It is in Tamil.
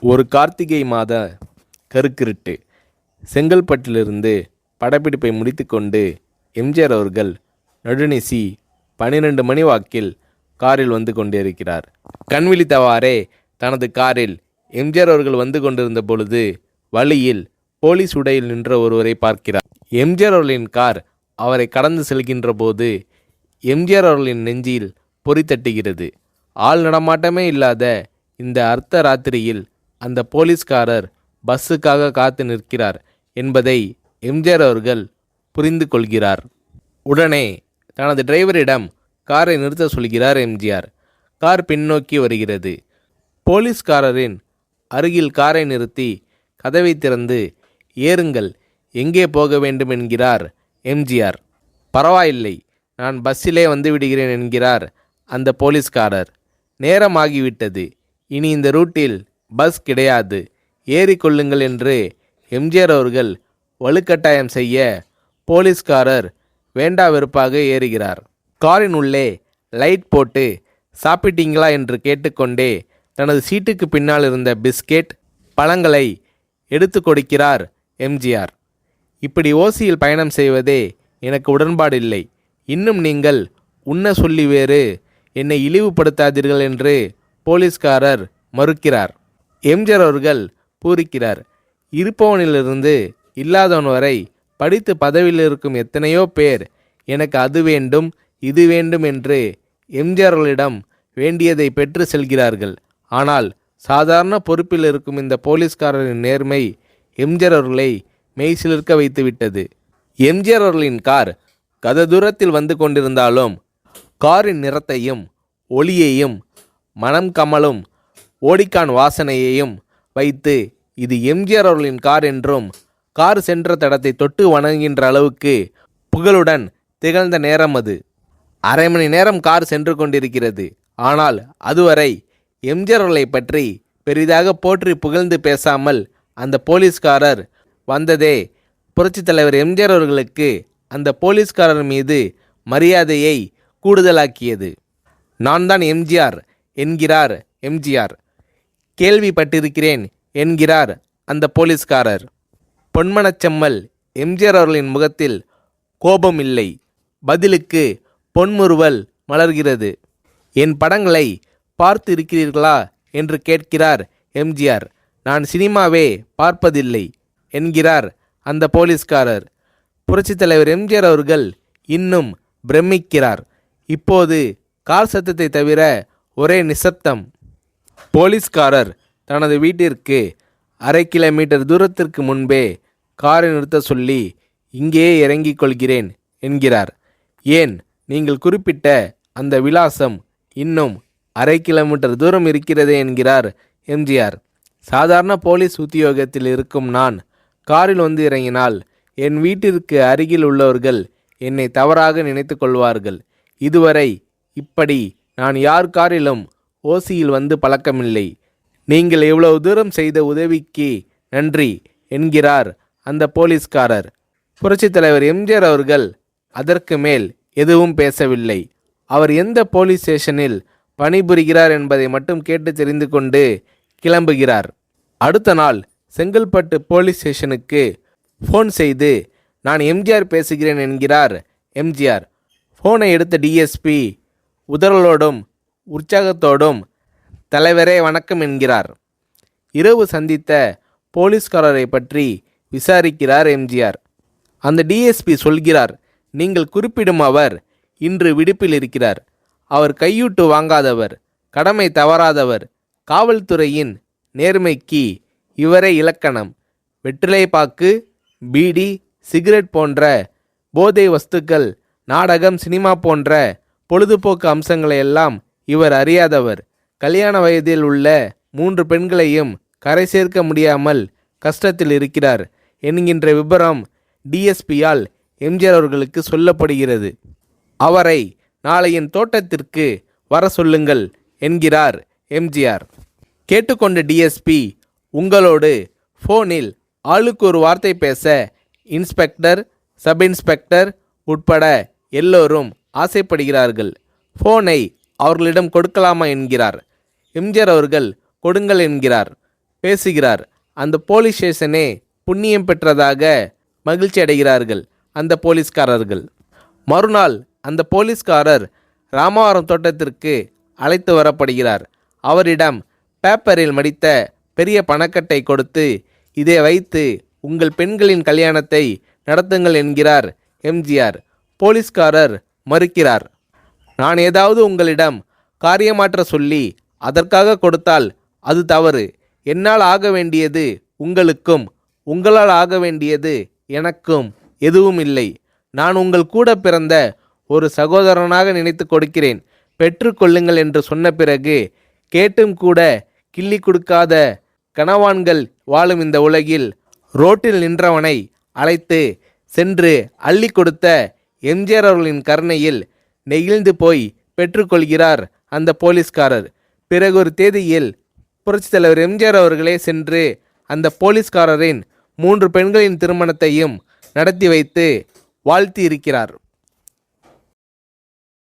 ஒரு கார்த்திகை மாத கருக்கிருட்டு. செங்கல்பட்டிலிருந்து படப்பிடிப்பை முடித்துக்கொண்டு எம்ஜிஆர் அவர்கள் நடுநிசி 12 மணி வாக்கில் காரில் வந்து கொண்டிருக்கிறார். கண் விழித்தவாறே தனது காரில் எம்ஜிஆர் அவர்கள் வந்து கொண்டிருந்த பொழுது வழியில் போலீஸ் உடையில் நின்ற ஒருவரை பார்க்கிறார். எம்ஜிஆர் அவர்களின் கார் அவரை கடந்து செல்கின்ற போது எம்ஜிஆர் அவர்களின் நெஞ்சில் பொறி தட்டுகிறது. ஆள் நடமாட்டமே இல்லாத இந்த அர்த்த ராத்திரியில் அந்த போலீஸ்காரர் பஸ்ஸுக்காக காத்து நிற்கிறார் என்பதை எம்ஜிஆர் அவர்கள் புரிந்து கொள்கிறார். உடனே தனது டிரைவரிடம் காரை நிறுத்த சொல்கிறார் எம்ஜிஆர். கார் பின்னோக்கி வருகிறது. போலீஸ்காரரின் அருகில் காரை நிறுத்தி கதவை திறந்து ஏறுங்கள், எங்கே போக வேண்டும் என்கிறார் எம்ஜிஆர். பரவாயில்லை, நான் பஸ்ஸிலே வந்து விடுகிறேன் என்கிறார் அந்த போலீஸ்காரர். நேரமாகிவிட்டது, இனி இந்த ரூட்டில் பஸ் கிடையாது, ஏறிக்கொள்ளுங்கள் என்று எம்ஜிஆர் அவர்கள் வலுக்கட்டாயம் செய்ய போலீஸ்காரர் வேண்டா வெறுப்பாக ஏறுகிறார். காரின் உள்ளே லைட் போட்டு சாப்பிட்டீங்களா என்று கேட்டுக்கொண்டே தனது சீட்டுக்கு பின்னால் இருந்த பிஸ்கெட் பழங்களை எடுத்து கொடுக்கிறார் எம்ஜிஆர். இப்படி ஓசியில் பயணம் செய்வதே எனக்கு உடன்பாடில்லை. இன்னும் நீங்கள் உண்ண சொல்லி வேறு என்னை இழிவுபடுத்தாதீர்கள் என்று போலீஸ்காரர் மறுக்கிறார். எம்ஜிஆர் அவர்கள் பூரிக்கிறார். இருப்பவனிலிருந்து இல்லாதவன் வரை படித்து பதவியில் இருக்கும் எத்தனையோ பேர் எனக்கு அது வேண்டும் இது வேண்டும் என்று எம்ஜிஆர் அவர்களிடம் வேண்டியதை பெற்று செல்கிறார்கள். ஆனால் சாதாரண பொறுப்பில் இருக்கும் இந்த போலீஸ்காரரின் நேர்மை எம்ஜிஆர் அவர்களை மெய்சிலிர்க்க வைத்துவிட்டது. எம்ஜிஆர் அவர்களின் கார் கத தூரத்தில் வந்து கொண்டிருந்தாலும் காரின் நிறத்தையும் ஒளியையும் மனம் கமலும் ஓடிக்கான் வாசனையையும் வைத்து இது எம்ஜிஆர் அவர்களின் கார் என்றும் கார் சென்ற தடத்தை தொட்டு வணங்குகின்ற அளவுக்கு புகழுடன் திகழ்ந்த நேரம் அது. அரை மணி நேரம் கார் சென்று கொண்டிருக்கிறது. ஆனால் அதுவரை எம்ஜிஆர் அவர்களை பற்றி பெரிதாக போற்றி புகழ்ந்து பேசாமல் அந்த போலீஸ்காரர் வந்ததே புரட்சித் தலைவர் எம்ஜிஆர் அவர்களுக்கு அந்த போலீஸ்காரர் மீது மரியாதையை கூடுதலாக்கியது. நான் தான் எம்ஜிஆர் என்கிறார் எம்ஜிஆர். கேள்விப்பட்டிருக்கிறேன் என்கிறார் அந்த போலீஸ்காரர். பொன்மனச்செம்மல் எம்ஜிஆர் அவர்களின் முகத்தில் கோபம் இல்லை, பதிலுக்கு பொன்முறுவல் மலர்கிறது. என் படங்களை பார்த்து இருக்கிறீர்களா என்று கேட்கிறார் எம்ஜிஆர். நான் சினிமாவே பார்ப்பதில்லை என்கிறார் அந்த போலீஸ்காரர். புரட்சித் தலைவர் எம்ஜிஆர் அவர்கள் இன்னும் பிரமிக்கிறார். இப்போது கார் சத்தத்தை தவிர ஒரே நிசப்தம். போலீஸ்காரர் தனது வீட்டிற்கு 1/2 கிலோமீட்டர் தூரத்திற்கு முன்பே காரை நிறுத்த சொல்லி இங்கேயே இறங்கிக் கொள்கிறேன் என்கிறார். ஏன், நீங்கள் குறிப்பிட்ட அந்த விலாசம் இன்னும் 1/2 கிலோமீட்டர் தூரம் இருக்கிறதே என்கிறார் எம்ஜிஆர். சாதாரண போலீஸ் உத்தியோகத்தில் இருக்கும் நான் காரில் வந்து இறங்கினால் என் வீட்டிற்கு அருகில் உள்ளவர்கள் என்னை தவறாக நினைத்து கொள்வார்கள். இதுவரை இப்படி நான் யார் காரிலும் ஓசியில் வந்து பழக்கமில்லை. நீங்கள் எவ்வளவு தூரம் செய்த உதவிக்கு நன்றி என்கிறார் அந்த போலீஸ்காரர். புரட்சித் தலைவர் எம்ஜிஆர் அவர்கள் அதற்கு மேல் எதுவும் பேசவில்லை. அவர் எந்த போலீஸ் ஸ்டேஷனில் பணிபுரிகிறார் என்பதை மட்டும் கேட்டு தெரிந்து கொண்டு கிளம்புகிறார். அடுத்த நாள் செங்கல்பட்டு போலீஸ் ஸ்டேஷனுக்கு ஃபோன் செய்து நான் எம்ஜிஆர் பேசுகிறேன் என்கிறார் எம்ஜிஆர். ஃபோனை எடுத்த டிஎஸ்பி உதறலோடும் உற்சாகத்தோடும் தலைவரே வணக்கம் என்கிறார். இரவு சந்தித்த போலீஸ்காரரை பற்றி விசாரிக்கிறார் எம்ஜிஆர். அந்த டிஎஸ்பி சொல்கிறார், நீங்கள் குறிப்பிடும் அவர் இன்று விடுப்பில் இருக்கிறார். அவர் கையூட்டு வாங்காதவர், கடமை தவறாதவர், காவல்துறையின் நேர்மைக்கு இவரே இலக்கணம். வெற்றிலை பாக்கு, பீடி, சிகரெட் போன்ற போதை வஸ்துக்கள், நாடகம், சினிமா போன்ற பொழுதுபோக்கு அம்சங்களையெல்லாம் இவர் அறியாதவர். கல்யாண வயதில் உள்ள 3 பெண்களையும் கரை சேர்க்க முடியாமல் கஷ்டத்தில் இருக்கிறார் என்கின்ற விபரம் டிஎஸ்பியால் எம்ஜிஆர் அவர்களுக்கு சொல்லப்படுகிறது. அவரை நாளை என் தோட்டத்திற்கு வர சொல்லுங்கள் என்கிறார் எம்ஜிஆர். கேட்டுக்கொண்ட டிஎஸ்பி உங்களோடு ஃபோனில் ஆளுக்கு ஒரு வார்த்தை பேச இன்ஸ்பெக்டர், சப் இன்ஸ்பெக்டர் உட்பட எல்லோரும் ஆசைப்படுகிறார்கள். ஃபோனை அவர்களிடம் கொடுக்கலாமா என்கிறார். எம்ஜிஆர் அவர்கள் கொடுங்கள் என்கிறார். பேசுகிறார். அந்த போலீஸ் ஸ்டேஷனே புண்ணியம் பெற்றதாக மகிழ்ச்சி அடைகிறார்கள் அந்த போலீஸ்காரர்கள். மறுநாள் அந்த போலீஸ்காரர் ராமவரம் தோட்டத்திற்கு அழைத்து வரப்படுகிறார். அவரிடம் பேப்பரில் மடித்த பெரிய பணக்கட்டை கொடுத்து, இதை வைத்து உங்கள் பெண்களின் கல்யாணத்தை நடத்துங்கள் என்கிறார் எம்ஜிஆர். போலீஸ்காரர் மறுக்கிறார். நான் ஏதாவது உங்களிடம் காரியமாற்ற சொல்லி அதற்காக கொடுத்தால் அது தவறு. என்னால் ஆக வேண்டியது உங்களுக்கும், உங்களால் ஆக வேண்டியது எனக்கும் எதுவும் இல்லை. நான் உங்கள் கூட பிறந்த ஒரு சகோதரனாக நினைத்து கொடுக்கிறேன், பெற்றுக்கொள்ளுங்கள் என்று சொன்ன பிறகு கேட்டும் கூட கிள்ளி கொடுக்காத கனவான்கள் வாழும் இந்த உலகில் ரோட்டில் நின்றவனை அழைத்து சென்று அள்ளி கொடுத்த எம்ஜிஆர் அவர்களின் கருணையில் நெகிழ்ந்து போய் பெற்றுக்கொள்கிறார் அந்த போலீஸ்காரர். பிறகு ஒரு தேதியில் புரட்சித் தலைவர் எம்ஜிஆர் அவர்களே சென்று அந்த போலீஸ்காரரின் 3 பெண்களின் திருமணத்தையும் நடத்தி வைத்து வாழ்த்தி இருக்கிறார்.